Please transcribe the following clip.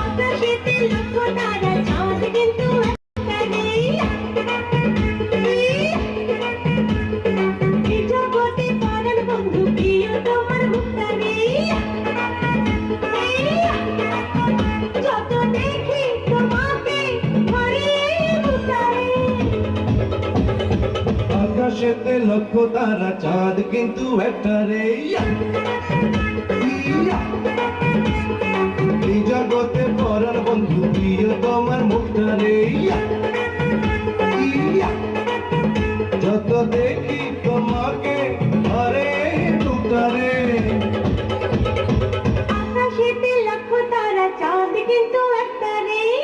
আকাশেতে লক্ষ তারা, চাঁদ কিন্তু একটা নেই। এই জগতে পরাণ বন্ধু, প্রিয় তোমার মুখটা নেই। যত দেখি তোমাকে ঘরে উঠাই। আকাশেতে লক্ষ তারা, চাঁদ কিন্তু একটা রে। এই জগতে পরাণ বন্ধু, প্রিয় তোমার মুখটা রে। যত দেখি তোমাকে ঘরে ঢুকতারে। আকাশেতে লক্ষ তারা, চাঁদ কিন্তু একটা নেই।